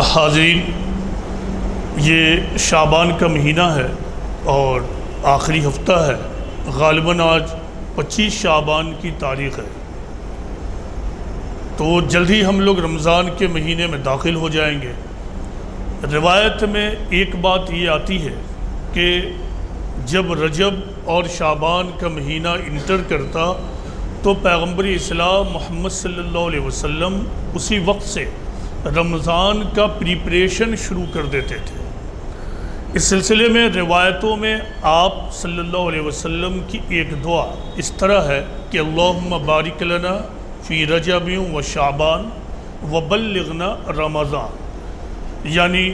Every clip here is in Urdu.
حاضرین، یہ شعبان کا مہینہ ہے اور آخری ہفتہ ہے۔ غالباً آج 25 شعبان کی تاریخ ہے، تو جلد ہی ہم لوگ رمضان کے مہینے میں داخل ہو جائیں گے۔ روایت میں ایک بات یہ آتی ہے کہ جب رجب اور شعبان کا مہینہ انٹر کرتا تو پیغمبر اسلام محمد صلی اللہ علیہ وسلم اسی وقت سے رمضان کا پریپریشن شروع کر دیتے تھے۔ اس سلسلے میں روایتوں میں آپ صلی اللہ علیہ وسلم کی ایک دعا اس طرح ہے کہ اللہم بارک لنا فی رجب و شعبان وبلغنا رمضان، یعنی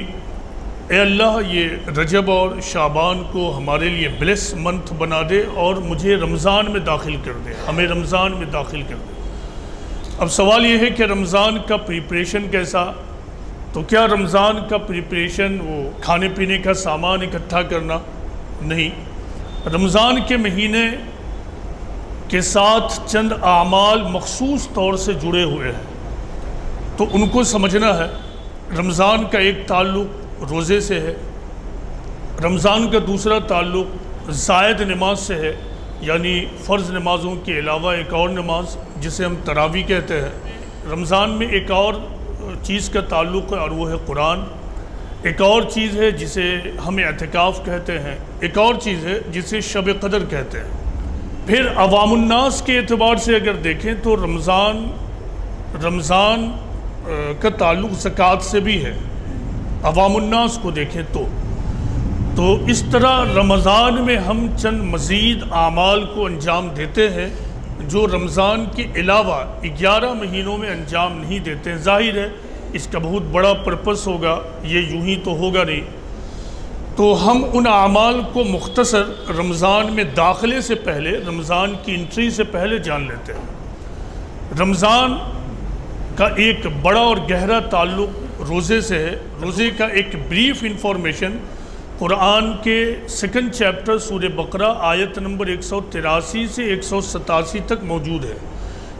اے اللہ یہ رجب اور شعبان کو ہمارے لیے بلیس منتھ بنا دے اور مجھے رمضان میں داخل کر دے، ہمیں رمضان میں داخل کر دے۔ اب سوال یہ ہے کہ رمضان کا پریپریشن کیسا؟ تو کیا رمضان کا پریپریشن وہ کھانے پینے کا سامان اکٹھا کرنا؟ نہیں، رمضان کے مہینے کے ساتھ چند اعمال مخصوص طور سے جڑے ہوئے ہیں، تو ان کو سمجھنا ہے۔ رمضان کا ایک تعلق روزے سے ہے، رمضان کا دوسرا تعلق زائد نماز سے ہے، یعنی فرض نمازوں کے علاوہ ایک اور نماز جسے ہم تراویح کہتے ہیں۔ رمضان میں ایک اور چیز کا تعلق ہے اور وہ ہے قرآن۔ ایک اور چیز ہے جسے ہم اعتکاف کہتے ہیں، ایک اور چیز ہے جسے شب قدر کہتے ہیں۔ پھر عوام الناس کے اعتبار سے اگر دیکھیں تو رمضان کا تعلق زکوٰۃ سے بھی ہے، عوام الناس کو دیکھیں تو اس طرح رمضان میں ہم چند مزید اعمال کو انجام دیتے ہیں جو رمضان کے علاوہ 11 مہینوں میں انجام نہیں دیتے ہیں۔ ظاہر ہے اس کا بہت بڑا پرپس ہوگا، یہ یوں ہی تو ہوگا نہیں، تو ہم ان اعمال کو مختصر رمضان میں داخلے سے پہلے، رمضان کی انٹری سے پہلے جان لیتے ہیں۔ رمضان کا ایک بڑا اور گہرا تعلق روزے سے ہے۔ روزے کا ایک بریف انفارمیشن قرآن کے 2 چیپٹر سورہ بقرہ آیت نمبر 183 سے 187 تک موجود ہے،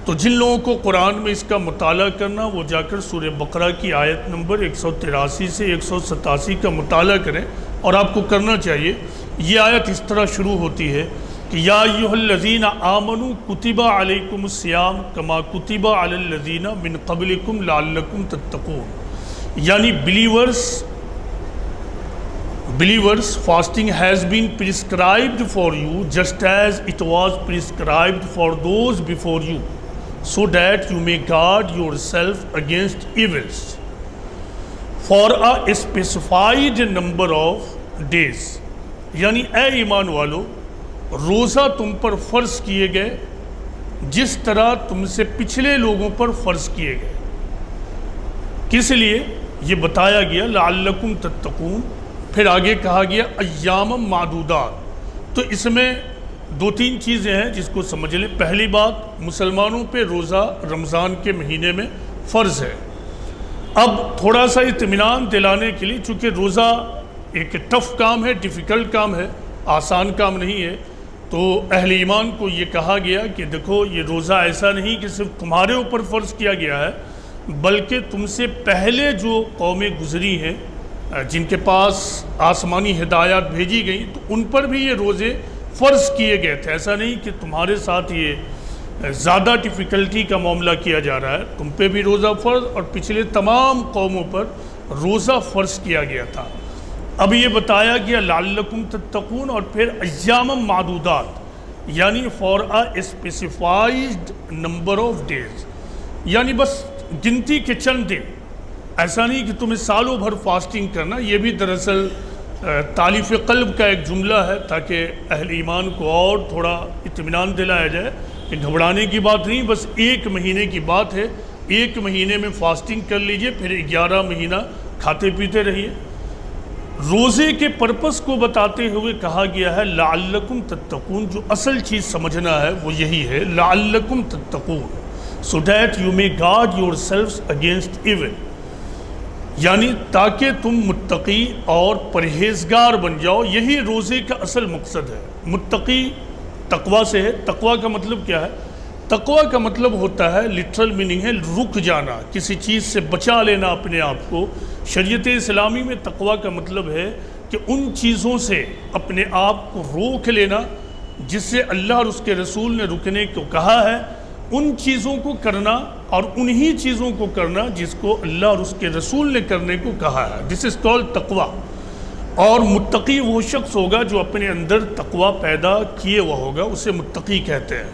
تو جن لوگوں کو قرآن میں اس کا مطالعہ کرنا وہ جا کر سورہ بقرہ کی آیت نمبر 183 سے 187 کا مطالعہ کریں، اور آپ کو کرنا چاہیے۔ یہ آیت اس طرح شروع ہوتی ہے کہ یا ایھا الذین آمنوا کتب علیکم الصیام کما کتب علی الذین من قبلکم لعلکم تتقون، یعنی Believers, fasting has been prescribed for you just as it was prescribed for those before you, so that you may guard yourself against evils for a specified number of days، یعنی اے ایمان والو، روزہ تم پر فرض کیے گئے جس طرح تم سے پچھلے لوگوں پر فرض کیے گئے۔ کس لیے یہ بتایا گیا؟ لعلکم تتقون۔ پھر آگے کہا گیا ایام معدودات، تو اس میں 2-3 چیزیں ہیں جس کو سمجھ لیں۔ پہلی بات، مسلمانوں پہ روزہ رمضان کے مہینے میں فرض ہے۔ اب تھوڑا سا اطمینان دلانے کے لیے، چونکہ روزہ ایک ٹف کام ہے، ڈیفیکلٹ کام ہے، آسان کام نہیں ہے، تو اہل ایمان کو یہ کہا گیا کہ دیکھو یہ روزہ ایسا نہیں کہ صرف تمہارے اوپر فرض کیا گیا ہے، بلکہ تم سے پہلے جو قومیں گزری ہیں جن کے پاس آسمانی ہدایات بھیجی گئیں تو ان پر بھی یہ روزے فرض کیے گئے تھے۔ ایسا نہیں کہ تمہارے ساتھ یہ زیادہ ڈیفیکلٹی کا معاملہ کیا جا رہا ہے، تم پہ بھی روزہ فرض اور پچھلے تمام قوموں پر روزہ فرض کیا گیا تھا۔ اب یہ بتایا گیا لعلکم تتقون، اور پھر ایام معدودات، یعنی for a specified number of days, یعنی بس گنتی کے چند دن۔ ایسا نہیں کہ تمہیں سالوں بھر فاسٹنگ کرنا۔ یہ بھی دراصل تالیف قلب کا ایک جملہ ہے تاکہ اہل ایمان کو اور تھوڑا اطمینان دلایا جائے کہ گھبرانے کی بات نہیں، بس 1 مہینے کی بات ہے، 1 مہینے میں فاسٹنگ کر لیجئے، پھر 11 مہینہ کھاتے پیتے رہیے۔ روزے کے پرپس کو بتاتے ہوئے کہا گیا ہے لعلکم تتقون۔ جو اصل چیز سمجھنا ہے وہ یہی ہے، لعلکم تتقون، so that you may guard yourselves against evil، یعنی تاکہ تم متقی اور پرہیزگار بن جاؤ۔ یہی روزے کا اصل مقصد ہے۔ متقی تقوی سے ہے۔ تقوی کا مطلب کیا ہے؟ تقوی کا مطلب ہوتا ہے، لٹرل میننگ ہے رک جانا، کسی چیز سے بچا لینا اپنے آپ کو۔ شریعت اسلامی میں تقوی کا مطلب ہے کہ ان چیزوں سے اپنے آپ کو روک لینا جس سے اللہ اور اس کے رسول نے رکنے کو کہا ہے، ان چیزوں کو کرنا اور انہی چیزوں کو کرنا جس کو اللہ اور اس کے رسول نے کرنے کو کہا ہے۔ دس از کالڈ تقوی۔ اور متقی وہ شخص ہوگا جو اپنے اندر تقوی پیدا کیے ہوا ہوگا، اسے متقی کہتے ہیں۔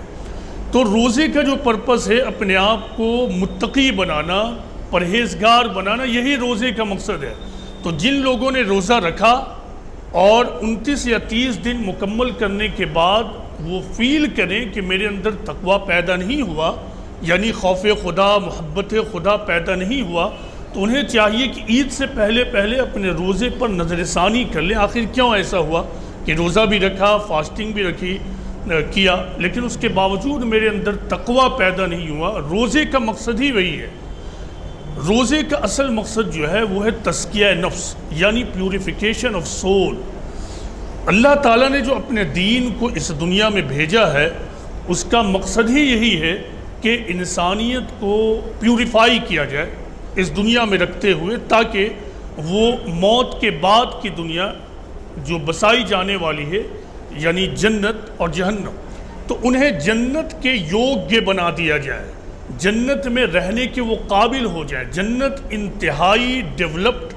تو روزے کا جو پرپس ہے اپنے آپ کو متقی بنانا، پرہیزگار بنانا، یہی روزے کا مقصد ہے۔ تو جن لوگوں نے روزہ رکھا اور 29 یا 30 دن مکمل کرنے کے بعد وہ فیل کریں کہ میرے اندر تقوی پیدا نہیں ہوا، یعنی خوف خدا، محبت خدا پیدا نہیں ہوا، تو انہیں چاہیے کہ عید سے پہلے اپنے روزے پر نظر ثانی کر لیں۔ آخر کیوں ایسا ہوا کہ روزہ بھی رکھا، فاسٹنگ بھی کیا، لیکن اس کے باوجود میرے اندر تقوی پیدا نہیں ہوا۔ روزے کا مقصد ہی وہی ہے۔ روزے کا اصل مقصد جو ہے وہ ہے تزکیہ نفس، یعنی پیوریفیکیشن آف سول۔ اللہ تعالیٰ نے جو اپنے دین کو اس دنیا میں بھیجا ہے، اس کا مقصد ہی یہی ہے کہ انسانیت کو پیوریفائی کیا جائے اس دنیا میں رکھتے ہوئے، تاکہ وہ موت کے بعد کی دنیا جو بسائی جانے والی ہے، یعنی جنت اور جہنم، تو انہیں جنت کے یوگیہ بنا دیا جائے، جنت میں رہنے کے وہ قابل ہو جائے۔ جنت انتہائی ڈیولپڈ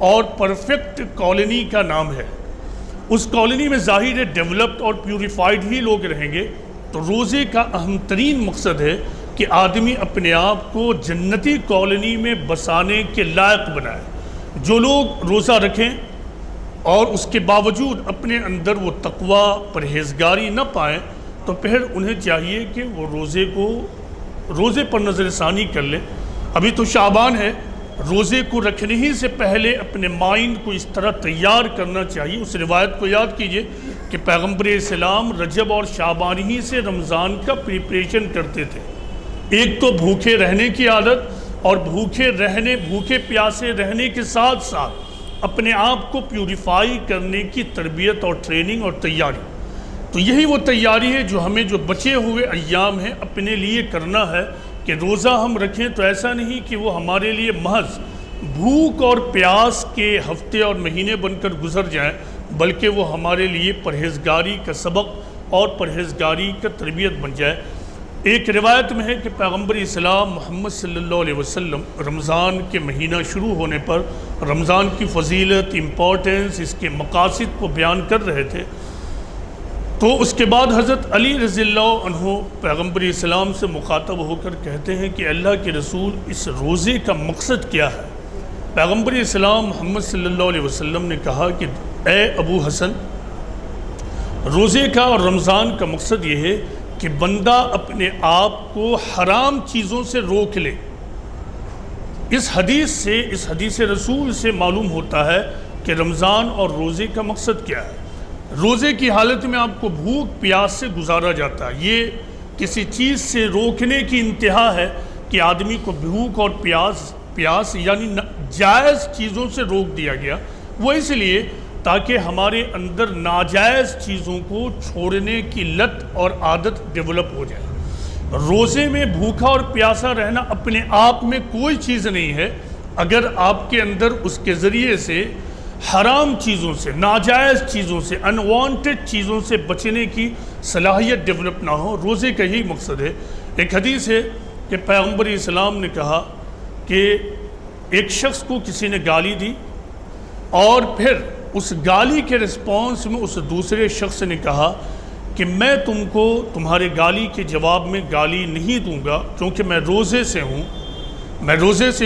اور پرفیکٹ کالونی کا نام ہے۔ اس کالونی میں ظاہر ہے ڈیولپڈ اور پیوریفائڈ ہی لوگ رہیں گے۔ تو روزے کا اہم ترین مقصد ہے کہ آدمی اپنے آپ کو جنتی کالونی میں بسانے کے لائق بنائے۔ جو لوگ روزہ رکھیں اور اس کے باوجود اپنے اندر وہ تقوی، پرہیزگاری نہ پائیں، تو پھر انہیں چاہیے کہ وہ روزے پر نظر ثانی کر لیں۔ ابھی تو شعبان ہے، روزے کو رکھنے ہی سے پہلے اپنے مائنڈ کو اس طرح تیار کرنا چاہیے۔ اس روایت کو یاد کیجئے کہ پیغمبر اسلام رجب اور شعبان ہی سے رمضان کا پریپریشن کرتے تھے۔ ایک تو بھوکے رہنے کی عادت، اور بھوکے پیاسے رہنے کے ساتھ ساتھ اپنے آپ کو پیوریفائی کرنے کی تربیت اور ٹریننگ اور تیاری۔ تو یہی وہ تیاری ہے جو ہمیں جو بچے ہوئے ایام ہیں اپنے لیے کرنا ہے، کہ روزہ ہم رکھیں تو ایسا نہیں کہ وہ ہمارے لیے محض بھوک اور پیاس کے ہفتے اور مہینے بن کر گزر جائیں، بلکہ وہ ہمارے لیے پرہیزگاری کا سبق اور پرہیزگاری کا تربیت بن جائے۔ ایک روایت میں ہے کہ پیغمبر اسلام محمد صلی اللہ علیہ وسلم رمضان کے مہینہ شروع ہونے پر رمضان کی فضیلت، امپورٹنس، اس کے مقاصد کو بیان کر رہے تھے۔ تو اس کے بعد حضرت علی رضی اللہ عنہ پیغمبر اسلام سے مخاطب ہو کر کہتے ہیں کہ اللہ کے رسول، اس روزے کا مقصد کیا ہے؟ پیغمبر اسلام محمد صلی اللہ علیہ وسلم نے کہا کہ اے ابو حسن، روزے کا اور رمضان کا مقصد یہ ہے کہ بندہ اپنے آپ کو حرام چیزوں سے روک لے۔ اس حدیث رسول سے معلوم ہوتا ہے کہ رمضان اور روزے کا مقصد کیا ہے۔ روزے کی حالت میں آپ کو بھوک پیاس سے گزارا جاتا ہے۔ یہ کسی چیز سے روکنے کی انتہا ہے کہ آدمی کو بھوک اور پیاس یعنی جائز چیزوں سے روک دیا گیا۔ وہ اس لیے تاکہ ہمارے اندر ناجائز چیزوں کو چھوڑنے کی لت اور عادت ڈیولپ ہو جائے۔ روزے میں بھوکا اور پیاسا رہنا اپنے آپ میں کوئی چیز نہیں ہے، اگر آپ کے اندر اس کے ذریعے سے حرام چیزوں سے، ناجائز چیزوں سے، انوانٹڈ چیزوں سے بچنے کی صلاحیت ڈیولپ نہ ہو۔ روزے کا ہی مقصد ہے۔ ایک حدیث ہے کہ پیغمبر اسلام نے کہا کہ ایک شخص کو کسی نے گالی دی، اور پھر اس گالی کے رسپانس میں اس دوسرے شخص نے کہا کہ میں تم کو تمہارے گالی کے جواب میں گالی نہیں دوں گا، کیونکہ میں روزے سے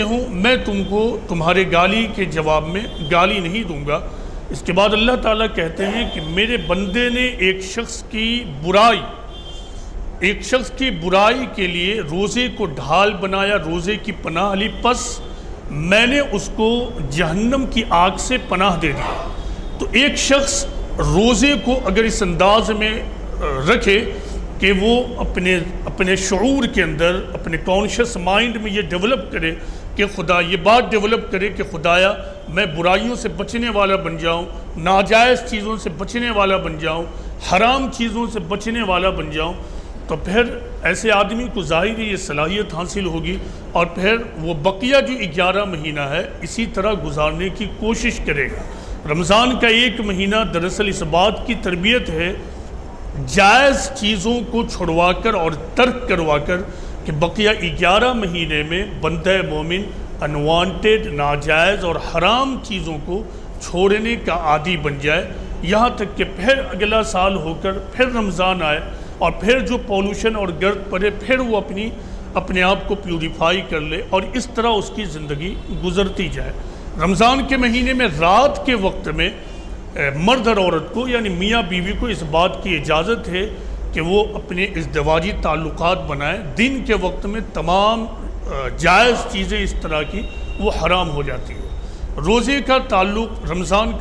ہوں، میں تم کو تمہارے گالی کے جواب میں گالی نہیں دوں گا۔ اس کے بعد اللہ تعالیٰ کہتے ہیں کہ میرے بندے نے ایک شخص کی برائی کے لیے روزے کو ڈھال بنایا، روزے کی پناہ لی، پس میں نے اس کو جہنم کی آگ سے پناہ دے دی۔ تو ایک شخص روزے کو اگر اس انداز میں رکھے کہ وہ اپنے شعور کے اندر، اپنے کانشس مائنڈ میں یہ ڈیولپ کرے کہ یہ بات ڈیولپ کرے کہ خدایا میں برائیوں سے بچنے والا بن جاؤں، ناجائز چیزوں سے بچنے والا بن جاؤں، حرام چیزوں سے بچنے والا بن جاؤں، تو پھر ایسے آدمی کو ظاہر یہ صلاحیت حاصل ہوگی اور پھر وہ بقیہ جو 11 مہینہ ہے اسی طرح گزارنے کی کوشش کرے گا۔ رمضان کا ایک مہینہ دراصل اس بات کی تربیت ہے جائز چیزوں کو چھڑوا کر اور ترک کروا کر کہ بقیہ 11 مہینے میں بندہ مومن انوانٹیڈ، ناجائز اور حرام چیزوں کو چھوڑنے کا عادی بن جائے، یہاں تک کہ پھر اگلا سال ہو کر پھر رمضان آئے اور پھر جو پولوشن اور گرد پڑے پھر وہ اپنے آپ کو پیوریفائی کر لے اور اس طرح اس کی زندگی گزرتی جائے۔ رمضان کے مہینے میں رات کے وقت میں مرد اور عورت کو یعنی میاں بیوی کو اس بات کی اجازت ہے کہ وہ اپنے ازدواجی تعلقات بنائیں، دن کے وقت میں تمام جائز چیزیں اس طرح کی وہ حرام ہو جاتی ہیں۔ روزے کا تعلق رمضان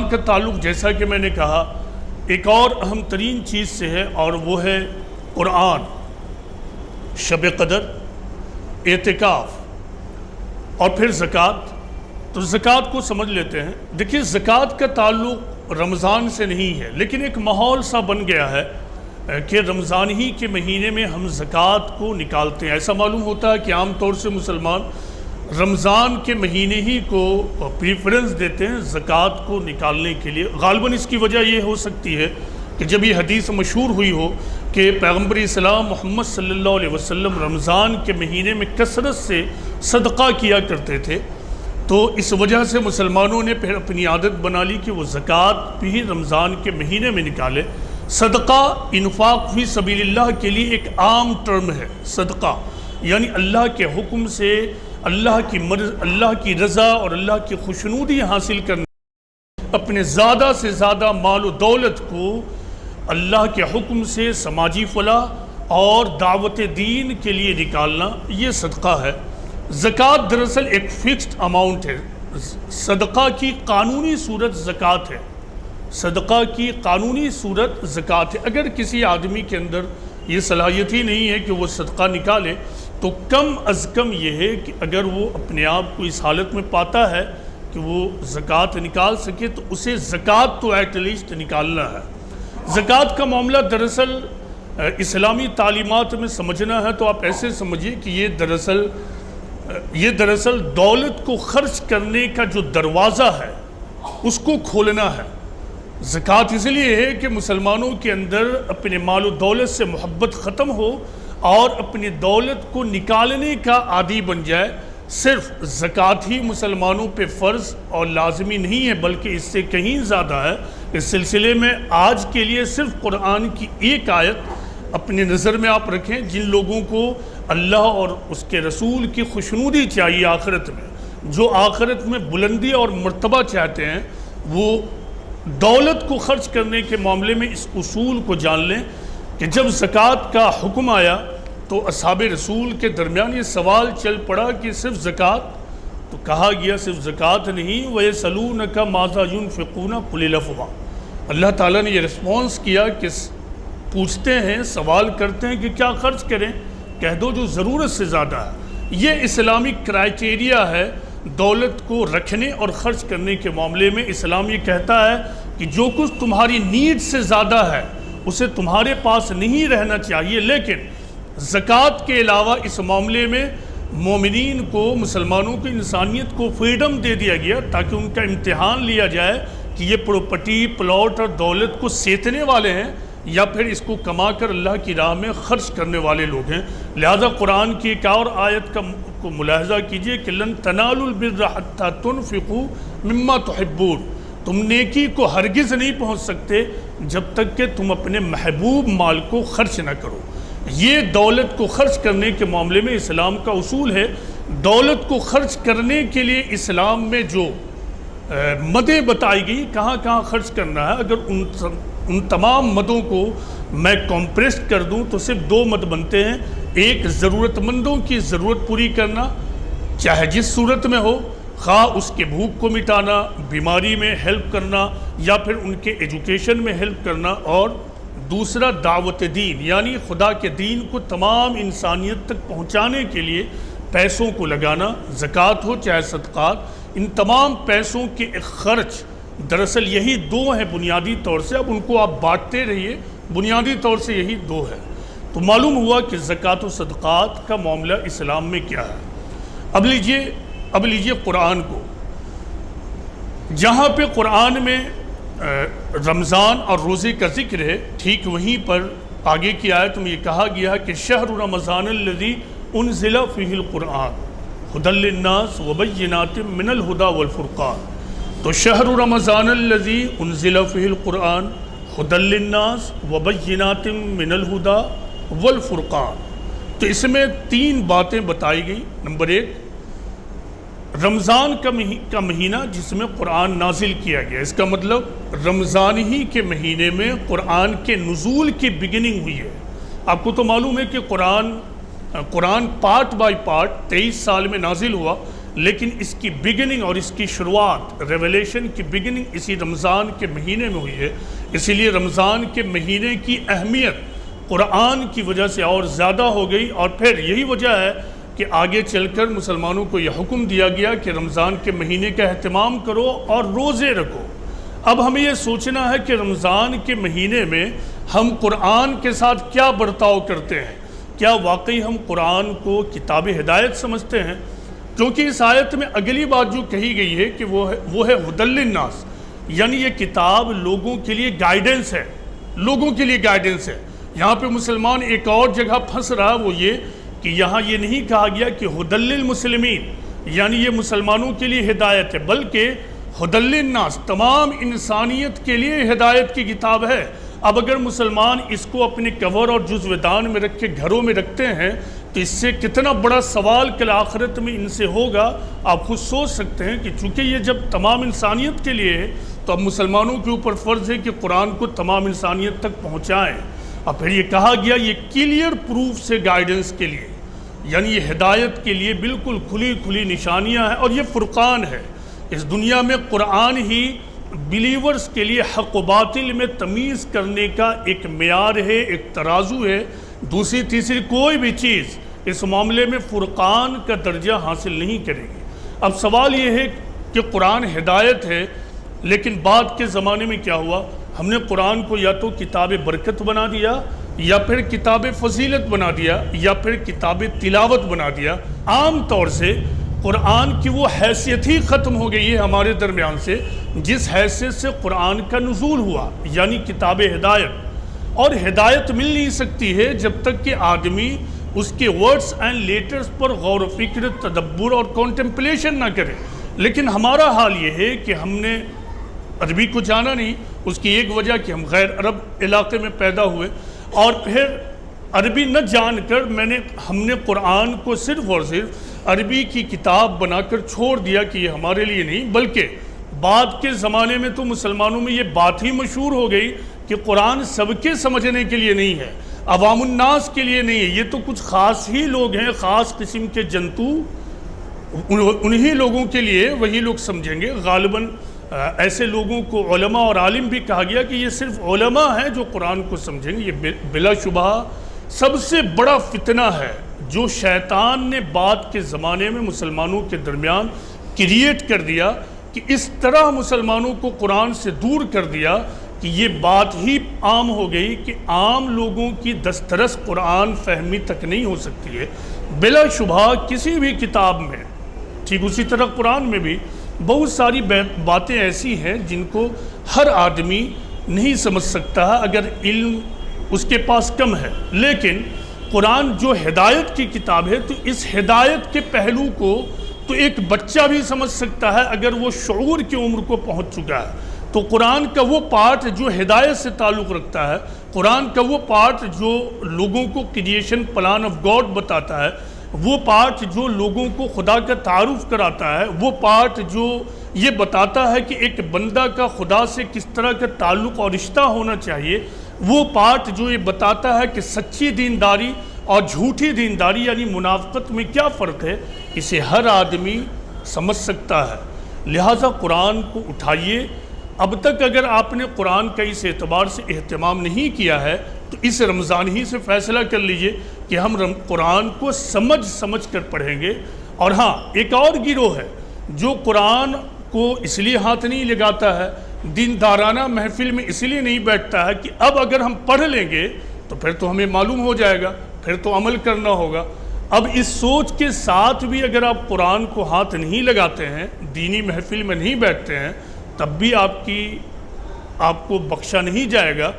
کا تعلق جیسا کہ میں نے کہا ایک اور اہم ترین چیز سے ہے اور وہ ہے قرآن، شب قدر، اعتکاف اور پھر زکوٰۃ۔ تو زکوٰۃ کو سمجھ لیتے ہیں۔ دیکھیے زکوٰۃ کا تعلق رمضان سے نہیں ہے، لیکن ایک ماحول سا بن گیا ہے کہ رمضان ہی کے مہینے میں ہم زکوٰۃ کو نکالتے ہیں۔ ایسا معلوم ہوتا ہے کہ عام طور سے مسلمان رمضان کے مہینے ہی کو پریفرنس دیتے ہیں زکوٰۃ کو نکالنے کے لیے۔ غالباً اس کی وجہ یہ ہو سکتی ہے کہ جب یہ حدیث مشہور ہوئی ہو کہ پیغمبر اسلام محمد صلی اللہ علیہ وسلم رمضان کے مہینے میں کثرت سے صدقہ کیا کرتے تھے، تو اس وجہ سے مسلمانوں نے پھر اپنی عادت بنا لی کہ وہ زکوٰۃ بھی رمضان کے مہینے میں نکالے۔ صدقہ انفاق فی سبیل اللہ کے لیے ایک عام ٹرم ہے۔ صدقہ یعنی اللہ کے حکم سے اللہ کی رضا اور اللہ کی خوشنودی حاصل کرنے، اپنے زیادہ سے زیادہ مال و دولت کو اللہ کے حکم سے سماجی فلاح اور دعوت دین کے لیے نکالنا، یہ صدقہ ہے۔ زکوٰۃ دراصل ایک فکسڈ اماؤنٹ ہے۔ صدقہ کی قانونی صورت زکوٰۃ ہے، صدقہ کی قانونی صورت زکوٰۃ ہے۔ اگر کسی آدمی کے اندر یہ صلاحیت ہی نہیں ہے کہ وہ صدقہ نکالے تو کم از کم یہ ہے کہ اگر وہ اپنے آپ کو اس حالت میں پاتا ہے کہ وہ زکوٰۃ نکال سکے تو اسے زکوٰۃ تو ایٹ لیسٹ نکالنا ہے۔ زکوٰۃ کا معاملہ دراصل اسلامی تعلیمات میں سمجھنا ہے تو آپ ایسے سمجھیے کہ یہ دراصل دولت کو خرچ کرنے کا جو دروازہ ہے اس کو کھولنا ہے۔ زکوٰۃ اس لیے ہے کہ مسلمانوں کے اندر اپنے مال و دولت سے محبت ختم ہو اور اپنی دولت کو نکالنے کا عادی بن جائے۔ صرف زکوٰۃ ہی مسلمانوں پہ فرض اور لازمی نہیں ہے بلکہ اس سے کہیں زیادہ ہے۔ اس سلسلے میں آج کے لیے صرف قرآن کی ایک آیت اپنی نظر میں آپ رکھیں۔ جن لوگوں کو اللہ اور اس کے رسول کی خوشنودی چاہیے آخرت میں، جو آخرت میں بلندی اور مرتبہ چاہتے ہیں، وہ دولت کو خرچ کرنے کے معاملے میں اس اصول کو جان لیں کہ جب زکوٰۃ کا حکم آیا تو اصحاب رسول کے درمیان یہ سوال چل پڑا کہ صرف زکوٰۃ؟ تو کہا گیا صرف زکوٰۃ نہیں، وَيَسْأَلُونَكَ مَاذَا يُنْفِقُونَ قُلِ الْعَفْوَ۔ اللہ تعالیٰ نے یہ رسپانس کیا کہ پوچھتے ہیں، سوال کرتے ہیں کہ کیا خرچ کریں، کہہ دو جو ضرورت سے زیادہ ہے۔ یہ اسلامی کرائٹیریا ہے دولت کو رکھنے اور خرچ کرنے کے معاملے میں۔ اسلام یہ کہتا ہے کہ جو کچھ تمہاری نیڈ سے زیادہ ہے اسے تمہارے پاس نہیں رہنا چاہیے، لیکن زکوٰۃ کے علاوہ اس معاملے میں مومنین کو، مسلمانوں کو، انسانیت کو فریڈم دے دیا گیا تاکہ ان کا امتحان لیا جائے کہ یہ پراپرٹی، پلاٹ اور دولت کو سیتنے والے ہیں یا پھر اس کو کما کر اللہ کی راہ میں خرچ کرنے والے لوگ ہیں۔ لہذا قرآن کی ایک اور آیت کو ملاحظہ کیجئے کہ لن تنالوا البر حتی تنفقوا مما تحبون، تم نیکی کو ہرگز نہیں پہنچ سکتے جب تک کہ تم اپنے محبوب مال کو خرچ نہ کرو۔ یہ دولت کو خرچ کرنے کے معاملے میں اسلام کا اصول ہے۔ دولت کو خرچ کرنے کے لیے اسلام میں جو مدیں بتائی گئی، کہاں کہاں خرچ کرنا ہے، اگر ان تمام مدوں کو میں کمپریس کر دوں تو صرف 2 مد بنتے ہیں۔ ایک، ضرورت مندوں کی ضرورت پوری کرنا چاہے جس صورت میں ہو، خواہ اس کے بھوک کو مٹانا، بیماری میں ہیلپ کرنا یا پھر ان کے ایجوکیشن میں ہیلپ کرنا، اور دوسرا دعوت دین یعنی خدا کے دین کو تمام انسانیت تک پہنچانے کے لیے پیسوں کو لگانا، زکوٰۃ ہو چاہے صدقات۔ ان تمام پیسوں کے خرچ دراصل یہی 2 ہیں بنیادی طور سے۔ اب ان کو آپ بانٹتے رہیے، بنیادی طور سے یہی دو ہے۔ تو معلوم ہوا کہ زکوٰۃ و صدقات کا معاملہ اسلام میں کیا ہے۔ اب لیجئے قرآن کو، جہاں پہ قرآن میں رمضان اور روزے کا ذکر ہے، ٹھیک وہیں پر آگے کی آیت میں یہ کہا گیا کہ شہر رمضان الذی انزل فیہ القرآن ھدی للناس وبینات من الھدی والفرقان۔ تو شہر رمضان الذی انزل فیہ القرآن ھدی للناس وبینات من الھدی والفرقان۔ تو اس میں 3 باتیں بتائی گئی۔ نمبر 1، رمضان کا مہینہ جس میں قرآن نازل کیا گیا، اس کا مطلب رمضان ہی کے مہینے میں قرآن کے نزول کی بگننگ ہوئی ہے۔ آپ کو تو معلوم ہے کہ قرآن پارٹ بائی پارٹ 23 سال میں نازل ہوا، لیکن اس کی بگننگ اور اس کی شروعات، ریویلیشن کی بگننگ اسی رمضان کے مہینے میں ہوئی ہے۔ اسی لیے رمضان کے مہینے کی اہمیت قرآن کی وجہ سے اور زیادہ ہو گئی، اور پھر یہی وجہ ہے کہ آگے چل کر مسلمانوں کو یہ حکم دیا گیا کہ رمضان کے مہینے کا اہتمام کرو اور روزے رکھو۔ اب ہمیں یہ سوچنا ہے کہ رمضان کے مہینے میں ہم قرآن کے ساتھ کیا برتاؤ کرتے ہیں۔ کیا واقعی ہم قرآن کو کتاب ہدایت سمجھتے ہیں؟ کیونکہ اس آیت میں اگلی بات جو کہی گئی ہے کہ وہ ہے ھدی للناس، یعنی یہ کتاب لوگوں کے لیے گائیڈنس ہے، لوگوں کے لیے گائیڈنس ہے۔ یہاں پہ مسلمان ایک اور جگہ پھنس رہا، وہ یہ کہ یہاں یہ نہیں کہا گیا کہ ھدی للمسلمین، یعنی یہ مسلمانوں کے لیے ہدایت ہے، بلکہ ھدی للناس، تمام انسانیت کے لیے ہدایت کی کتاب ہے۔ اب اگر مسلمان اس کو اپنے کور اور جزو دان میں رکھ کے گھروں میں رکھتے ہیں تو اس سے کتنا بڑا سوال کل آخرت میں ان سے ہوگا، آپ خود سوچ سکتے ہیں کہ چونکہ یہ جب تمام انسانیت کے لیے ہے تو اب مسلمانوں کے اوپر فرض ہے کہ قرآن کو تمام انسانیت تک پہنچائیں۔ اور پھر یہ کہا گیا یہ کلیئر پروف سے گائیڈنس کے لیے، یعنی یہ ہدایت کے لیے بالکل کھلی نشانیاں ہیں، اور یہ فرقان ہے۔ اس دنیا میں قرآن ہی بلیورز کے لیے حق و باطل میں تمیز کرنے کا ایک معیار ہے، ایک ترازو ہے۔ دوسری تیسری کوئی بھی چیز اس معاملے میں فرقان کا درجہ حاصل نہیں کرے گی۔ اب سوال یہ ہے کہ قرآن ہدایت ہے، لیکن بعد کے زمانے میں کیا ہوا؟ ہم نے قرآن کو یا تو کتاب برکت بنا دیا، یا پھر کتاب فضیلت بنا دیا، یا پھر کتاب تلاوت بنا دیا۔ عام طور سے قرآن کی وہ حیثیت ہی ختم ہو گئی ہے ہمارے درمیان سے جس حیثیت سے قرآن کا نزول ہوا، یعنی کتاب ہدایت۔ اور ہدایت مل نہیں سکتی ہے جب تک کہ آدمی اس کے ورڈز اینڈ لیٹرز پر غور و فکر، تدبر اور کانٹمپلیشن نہ کرے۔ لیکن ہمارا حال یہ ہے کہ ہم نے عربی کو جانا نہیں۔ اس کی ایک وجہ کہ ہم غیر عرب علاقے میں پیدا ہوئے، اور پھر عربی نہ جان کر ہم نے قرآن کو صرف اور صرف عربی کی کتاب بنا کر چھوڑ دیا کہ یہ ہمارے لیے نہیں، بلکہ بعد کے زمانے میں تو مسلمانوں میں یہ بات ہی مشہور ہو گئی کہ قرآن سب کے سمجھنے کے لیے نہیں ہے، عوام الناس کے لیے نہیں ہے، یہ تو کچھ خاص ہی لوگ ہیں، خاص قسم کے جنتو، انہی لوگوں کے لیے وہی لوگ سمجھیں گے۔ غالباً ایسے لوگوں کو علماء اور عالم بھی کہا گیا کہ یہ صرف علماء ہیں جو قرآن کو سمجھیں گے۔ یہ بلا شبہ سب سے بڑا فتنہ ہے جو شیطان نے بعد کے زمانے میں مسلمانوں کے درمیان کریٹ کر دیا، کہ اس طرح مسلمانوں کو قرآن سے دور کر دیا کہ یہ بات ہی عام ہو گئی کہ عام لوگوں کی دسترس قرآن فہمی تک نہیں ہو سکتی ہے۔ بلا شبہ کسی بھی کتاب میں، ٹھیک اسی طرح قرآن میں بھی بہت ساری باتیں ایسی ہیں جن کو ہر آدمی نہیں سمجھ سکتا اگر علم اس کے پاس کم ہے۔ لیکن قرآن جو ہدایت کی کتاب ہے تو اس ہدایت کے پہلو کو تو ایک بچہ بھی سمجھ سکتا ہے اگر وہ شعور کی عمر کو پہنچ چکا ہے۔ تو قرآن کا وہ پارٹ جو ہدایت سے تعلق رکھتا ہے، قرآن کا وہ پارٹ جو لوگوں کو کریشن پلان آف گاڈ بتاتا ہے، وہ پارٹ جو لوگوں کو خدا کا تعارف کراتا ہے، وہ پارٹ جو یہ بتاتا ہے کہ ایک بندہ کا خدا سے کس طرح کا تعلق اور رشتہ ہونا چاہیے، وہ پارٹ جو یہ بتاتا ہے کہ سچی دینداری اور جھوٹی دینداری یعنی منافقت میں کیا فرق ہے، اسے ہر آدمی سمجھ سکتا ہے۔ لہٰذا قرآن کو اٹھائیے۔ اب تک اگر آپ نے قرآن کا اس اعتبار سے اہتمام نہیں کیا ہے تو اس رمضان ہی سے فیصلہ کر لیجئے کہ ہم قرآن کو سمجھ کر پڑھیں گے۔ اور ہاں، ایک اور گروہ ہے جو قرآن کو اس لیے ہاتھ نہیں لگاتا ہے دیندارانہ محفل میں اس لیے نہیں بیٹھتا ہے کہ اب اگر ہم پڑھ لیں گے تو پھر تو ہمیں معلوم ہو جائے گا، پھر تو عمل کرنا ہوگا۔ اب اس سوچ کے ساتھ بھی اگر آپ قرآن کو ہاتھ نہیں لگاتے ہیں، دینی محفل میں نہیں بیٹھتے ہیں، تب بھی آپ کو بخشا نہیں جائے گا،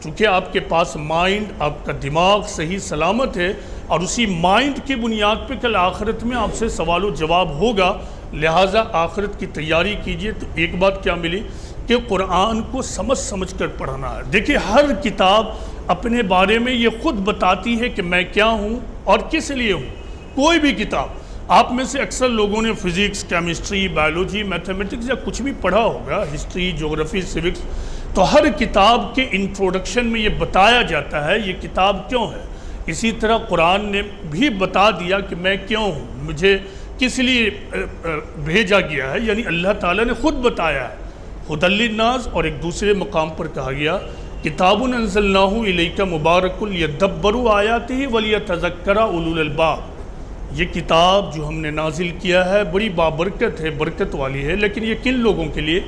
چونکہ آپ کے پاس مائنڈ، آپ کا دماغ صحیح سلامت ہے، اور اسی مائنڈ کی بنیاد پہ کل آخرت میں آپ سے سوال و جواب ہوگا۔ لہٰذا آخرت کی تیاری کیجئے۔ تو ایک بات کیا ملی کہ قرآن کو سمجھ کر پڑھنا ہے۔ دیکھیں، ہر کتاب اپنے بارے میں یہ خود بتاتی ہے کہ میں کیا ہوں اور کس لیے ہوں۔ کوئی بھی کتاب، آپ میں سے اکثر لوگوں نے فزکس، کیمسٹری، بایولوجی، میتھمیٹکس یا کچھ بھی پڑھا ہوگا، ہسٹری، جغرافی، سیوکس، تو ہر کتاب کے انٹروڈکشن میں یہ بتایا جاتا ہے یہ کتاب کیوں ہے۔ اسی طرح قرآن نے بھی بتا دیا کہ میں کیوں ہوں، مجھے کس لیے بھیجا گیا ہے، یعنی اللہ تعالیٰ نے خود بتایا ہے۔ ہدی للناس، اور ایک دوسرے مقام پر کہا گیا کتاب انزلناہ الیک مبارک لیدبروا آیاتہ ولیتذکر اولو الالباب، یہ کتاب جو ہم نے نازل کیا ہے بڑی بابرکت ہے، برکت والی ہے، لیکن یہ کن لوگوں کے لیے؟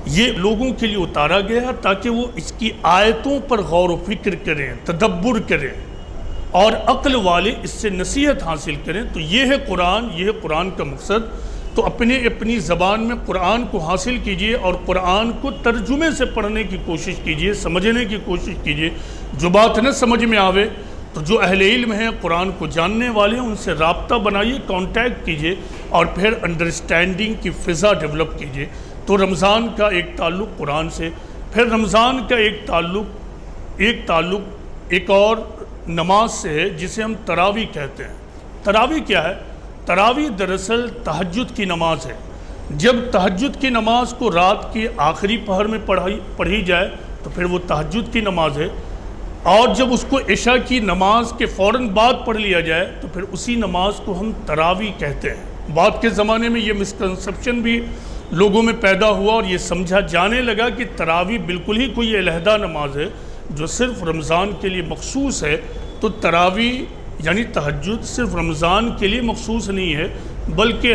یہ لوگوں کے لیے اتارا گیا ہے تاکہ وہ اس کی آیتوں پر غور و فکر کریں، تدبر کریں، اور عقل والے اس سے نصیحت حاصل کریں۔ تو یہ ہے قرآن، یہ ہے قرآن کا مقصد۔ تو اپنی زبان میں قرآن کو حاصل کیجئے اور قرآن کو ترجمے سے پڑھنے کی کوشش کیجئے، سمجھنے کی کوشش کیجئے۔ جو بات نہ سمجھ میں آوے تو جو اہل علم ہیں، قرآن کو جاننے والے ہیں، ان سے رابطہ بنائیے، کانٹیکٹ کیجئے، اور پھر انڈرسٹینڈنگ کی فضا ڈیولپ کیجئے۔ تو رمضان کا ایک تعلق قرآن سے، پھر رمضان کا ایک تعلق ایک اور نماز سے ہے جسے ہم تراویح کہتے ہیں۔ تراویح کیا ہے؟ تراویح دراصل تہجد کی نماز ہے۔ جب تہجد کی نماز کو رات کے آخری پہر میں پڑھی جائے تو پھر وہ تہجد کی نماز ہے، اور جب اس کو عشاء کی نماز کے فوراً بعد پڑھ لیا جائے تو پھر اسی نماز کو ہم تراویح کہتے ہیں۔ بعد کے زمانے میں یہ مسکنسپشن بھی لوگوں میں پیدا ہوا اور یہ سمجھا جانے لگا کہ تراویح بالکل ہی کوئی علیحدہ نماز ہے جو صرف رمضان کے لیے مخصوص ہے۔ تو تراویح یعنی تہجد صرف رمضان کے لیے مخصوص نہیں ہے، بلکہ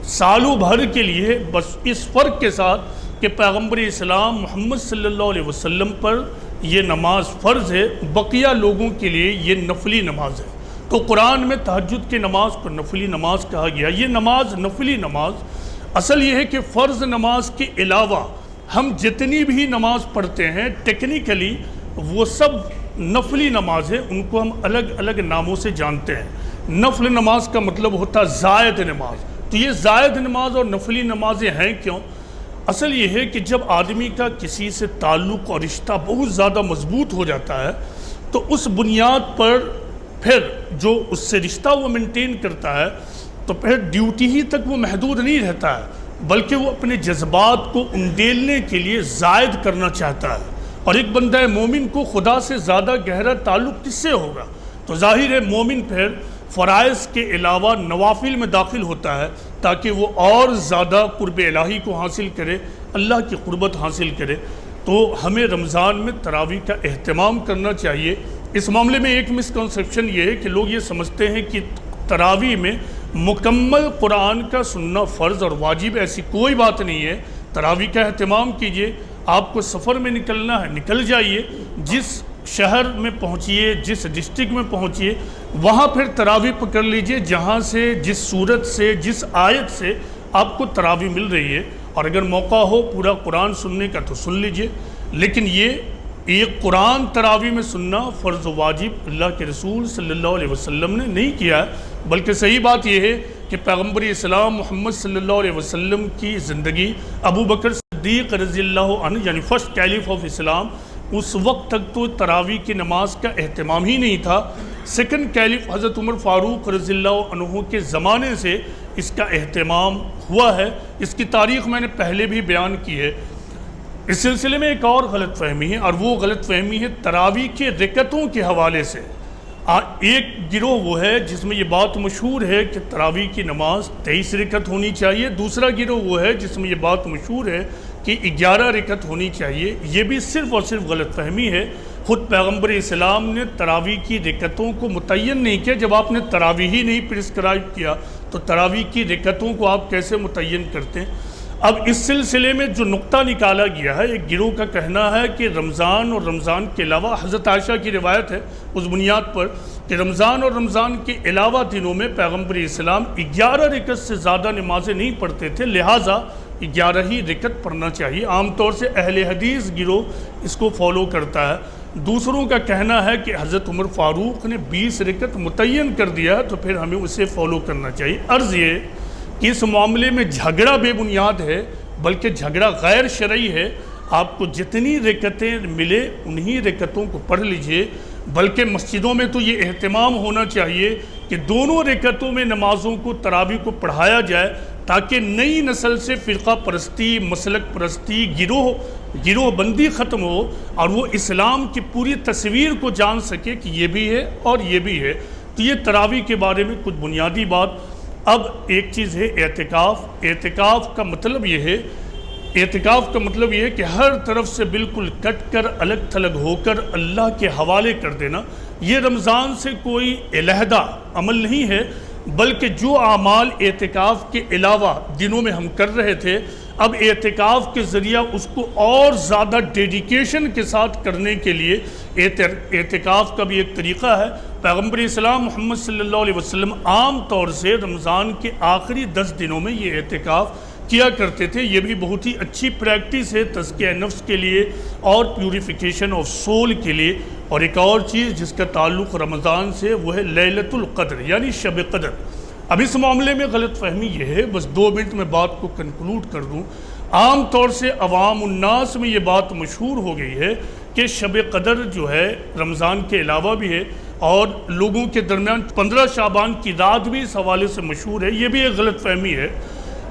سالوں بھر کے لیے، بس اس فرق کے ساتھ کہ پیغمبر اسلام محمد صلی اللہ علیہ وسلم پر یہ نماز فرض ہے، بقیہ لوگوں کے لیے یہ نفلی نماز ہے۔ تو قرآن میں تہجد کی نماز کو نفلی نماز کہا گیا۔ یہ نماز نفلی نماز، اصل یہ ہے کہ فرض نماز کے علاوہ ہم جتنی بھی نماز پڑھتے ہیں ٹیکنیکلی وہ سب نفلی نماز ہے، ان کو ہم الگ الگ ناموں سے جانتے ہیں۔ نفل نماز کا مطلب ہوتا ہے زائد نماز۔ تو یہ زائد نماز اور نفلی نمازیں ہیں کیوں؟ اصل یہ ہے کہ جب آدمی کا کسی سے تعلق اور رشتہ بہت زیادہ مضبوط ہو جاتا ہے تو اس بنیاد پر پھر جو اس سے رشتہ وہ مینٹین کرتا ہے تو پھر ڈیوٹی ہی تک وہ محدود نہیں رہتا ہے، بلکہ وہ اپنے جذبات کو انڈیلنے کے لیے زائد کرنا چاہتا ہے۔ اور ایک بندہ مومن کو خدا سے زیادہ گہرا تعلق کس سے ہوگا؟ تو ظاہر ہے مومن پھر فرائض کے علاوہ نوافل میں داخل ہوتا ہے تاکہ وہ اور زیادہ قرب الہی کو حاصل کرے، اللہ کی قربت حاصل کرے۔ تو ہمیں رمضان میں تراویح کا اہتمام کرنا چاہیے۔ اس معاملے میں ایک مسکنسیپشن یہ ہے کہ لوگ یہ سمجھتے ہیں کہ تراویح میں مکمل قرآن کا سننا فرض اور واجب، ایسی کوئی بات نہیں ہے۔ تراویح کا اہتمام کیجئے۔ آپ کو سفر میں نکلنا ہے، نکل جائیے، جس شہر میں پہنچیے، جس ڈسٹرکٹ میں پہنچیے، وہاں پھر تراویح پکڑ لیجئے جہاں سے، جس صورت سے، جس آیت سے آپ کو تراویح مل رہی ہے، اور اگر موقع ہو پورا قرآن سننے کا تو سن لیجئے۔ لیکن یہ قرآن تراویح میں سننا فرض و واجب اللہ کے رسول صلی اللہ علیہ وسلم نے نہیں کیا ہے، بلکہ صحیح بات یہ ہے کہ پیغمبر اسلام محمد صلی اللہ علیہ وسلم کی زندگی ابو بکر صدیق رضی اللہ عنہ یعنی فرسٹ کیلیف آف اسلام، اس وقت تک تو تراویح کی نماز کا اہتمام ہی نہیں تھا۔ سیکنڈ کیلیف حضرت عمر فاروق رضی اللہ عنہ کے زمانے سے اس کا اہتمام ہوا ہے۔ اس کی تاریخ میں نے پہلے بھی بیان کی ہے۔ اس سلسلے میں ایک اور غلط فہمی ہے، اور وہ غلط فہمی ہے تراویح کے رکعتوں کے حوالے سے۔ ایک گروہ وہ ہے جس میں یہ بات مشہور ہے کہ تراویح کی نماز 23 رکعت ہونی چاہیے، دوسرا گروہ وہ ہے جس میں یہ بات مشہور ہے کہ 11 رکعت ہونی چاہیے۔ یہ بھی صرف اور صرف غلط فہمی ہے۔ خود پیغمبر اسلام نے تراویح کی رکعتوں کو متعین نہیں کیا۔ جب آپ نے تراویح ہی نہیں پرسکرائب کیا تو تراویح کی رکعتوں کو آپ کیسے متعین کرتے ہیں؟ اب اس سلسلے میں جو نقطہ نکالا گیا ہے، ایک گروہ کا کہنا ہے کہ رمضان اور رمضان کے علاوہ، حضرت عائشہ کی روایت ہے اس بنیاد پر کہ رمضان اور رمضان کے علاوہ دنوں میں پیغمبر اسلام 11 رکعت سے زیادہ نمازیں نہیں پڑھتے تھے، لہٰذا 11 ہی رکعت پڑھنا چاہیے۔ عام طور سے اہل حدیث گروہ اس کو فالو کرتا ہے۔ دوسروں کا کہنا ہے کہ حضرت عمر فاروق نے 20 رکعت متعین کر دیا ہے، تو پھر ہمیں اسے فالو کرنا چاہیے۔ عرض یہ کہ اس معاملے میں جھگڑا بے بنیاد ہے، بلکہ جھگڑا غیر شرعی ہے۔ آپ کو جتنی رکعتیں ملے انہی رکعتوں کو پڑھ لیجئے، بلکہ مسجدوں میں تو یہ اہتمام ہونا چاہیے کہ دونوں رکعتوں میں نمازوں کو، تراویح کو پڑھایا جائے، تاکہ نئی نسل سے فرقہ پرستی، مسلک پرستی، گروہ بندی ختم ہو، اور وہ اسلام کی پوری تصویر کو جان سکے کہ یہ بھی ہے اور یہ بھی ہے۔ تو یہ تراویح کے بارے میں کچھ بنیادی بات۔ اب ایک چیز ہے اعتکاف۔ اعتکاف کا مطلب یہ ہے کہ ہر طرف سے بالکل کٹ کر، الگ تھلگ ہو کر اللہ کے حوالے کر دینا۔ یہ رمضان سے کوئی علیحدہ عمل نہیں ہے، بلکہ جو اعمال اعتکاف کے علاوہ دنوں میں ہم کر رہے تھے، اب اعتکاف کے ذریعہ اس کو اور زیادہ ڈیڈیکیشن کے ساتھ کرنے کے لیے اعتکاف کا بھی ایک طریقہ ہے۔ پیغمبر اسلام محمد صلی اللہ علیہ وسلم عام طور سے رمضان کے آخری 10 دنوں میں یہ اعتکاف کیا کرتے تھے۔ یہ بھی بہت ہی اچھی پریکٹس ہے تزکیہ نفس کے لیے اور پیوریفیکیشن آف سول کے لیے۔ اور ایک اور چیز جس کا تعلق رمضان سے، وہ ہے لیلۃ القدر، یعنی شب قدر۔ اب اس معاملے میں غلط فہمی یہ ہے، بس 2 منٹ میں بات کو کنکلوڈ کر دوں۔ عام طور سے عوام الناس میں یہ بات مشہور ہو گئی ہے کہ شب قدر جو ہے رمضان کے علاوہ بھی ہے، اور لوگوں کے درمیان 15 شعبان کی رات بھی اس حوالے سے مشہور ہے۔ یہ بھی ایک غلط فہمی ہے۔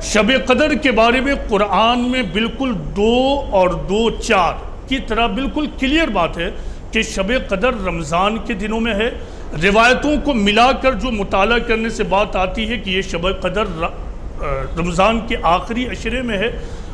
شب قدر کے بارے میں قرآن میں بالکل 2 اور 2 4 کی طرح بالکل کلیئر بات ہے کہ شب قدر رمضان کے دنوں میں ہے۔ روایتوں کو ملا کر جو مطالعہ کرنے سے بات آتی ہے کہ یہ شب قدر رمضان کے آخری عشرے میں ہے،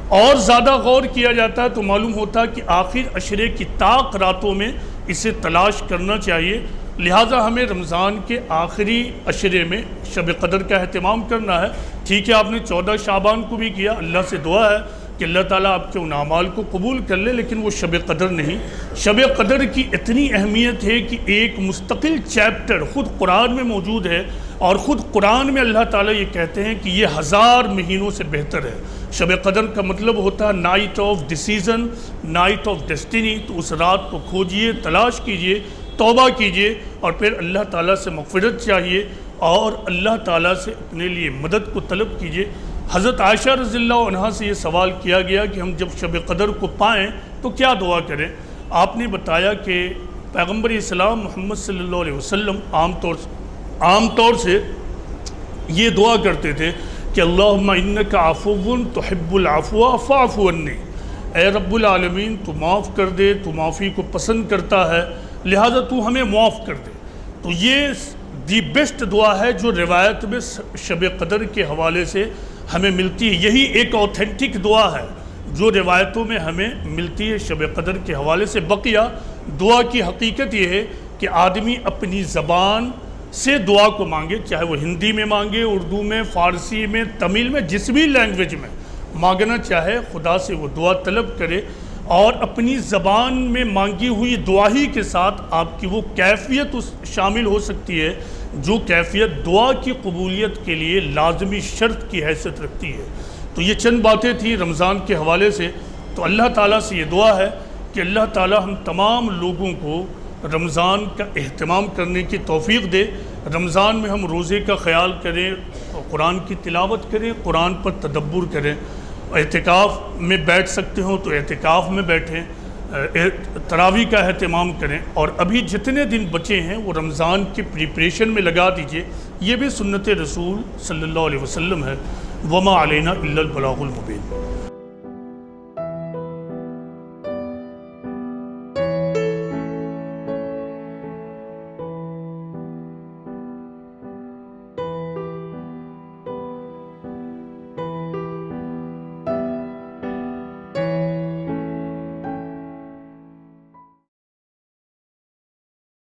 اور زیادہ غور کیا جاتا ہے تو معلوم ہوتا ہے کہ آخر عشرے کی طاق راتوں میں اسے تلاش کرنا چاہیے۔ لہٰذا ہمیں رمضان کے آخری عشرے میں شب قدر کا اہتمام کرنا ہے۔ ٹھیک ہے، آپ نے 14 شعبان کو بھی کیا، اللہ سے دعا ہے کہ اللہ تعالیٰ آپ کے ان اعمال کو قبول کر لے، لیکن وہ شب قدر نہیں۔ شب قدر کی اتنی اہمیت ہے کہ ایک مستقل چیپٹر خود قرآن میں موجود ہے، اور خود قرآن میں اللہ تعالیٰ یہ کہتے ہیں کہ یہ 1000 مہینوں سے بہتر ہے۔ شب قدر کا مطلب ہوتا ہے night of decision, night of destiny. تو اس رات کو کھوجئے، تلاش کیجئے، توبہ کیجئے، اور پھر اللہ تعالیٰ سے مغفرت چاہیے، اور اللہ تعالیٰ سے اپنے لیے مدد کو طلب کیجئے۔ حضرت عائشہ رضی اللہ عنہا سے یہ سوال کیا گیا کہ ہم جب شب قدر کو پائیں تو کیا دعا کریں؟ آپ نے بتایا کہ پیغمبر اسلام محمد صلی اللہ علیہ وسلم عام طور سے یہ دعا کرتے تھے کہ اللہم انک عفو تحب العفو فاعف عنی، اے رب العالمین تو معاف کر دے، تو معافی کو پسند کرتا ہے، لہذا تو ہمیں معاف کر دے۔ تو یہ دی بیسٹ دعا ہے جو روایت میں شب قدر کے حوالے سے ہمیں ملتی ہے۔ یہی ایک اوتھینٹک دعا ہے جو روایتوں میں ہمیں ملتی ہے شب قدر کے حوالے سے۔ بقیہ دعا کی حقیقت یہ ہے کہ آدمی اپنی زبان سے دعا کو مانگے، چاہے وہ ہندی میں مانگے، اردو میں، فارسی میں، تمل میں، جس بھی لینگویج میں مانگنا چاہے، خدا سے وہ دعا طلب کرے، اور اپنی زبان میں مانگی ہوئی دعا ہی کے ساتھ آپ کی وہ کیفیت شامل ہو سکتی ہے جو کیفیت دعا کی قبولیت کے لیے لازمی شرط کی حیثیت رکھتی ہے۔ تو یہ چند باتیں تھیں رمضان کے حوالے سے۔ تو اللہ تعالیٰ سے یہ دعا ہے کہ اللہ تعالیٰ ہم تمام لوگوں کو رمضان کا اہتمام کرنے کی توفیق دے۔ رمضان میں ہم روزے کا خیال کریں، قرآن کی تلاوت کریں، قرآن پر تدبر کریں، اعتکاف میں بیٹھ سکتے ہوں تو اعتکاف میں بیٹھیں، تراویح کا اہتمام کریں، اور ابھی جتنے دن بچے ہیں وہ رمضان کی پریپریشن میں لگا دیجئے۔ یہ بھی سنت رسول صلی اللہ علیہ وسلم ہے۔ وما علینا الا البلاغ المبین۔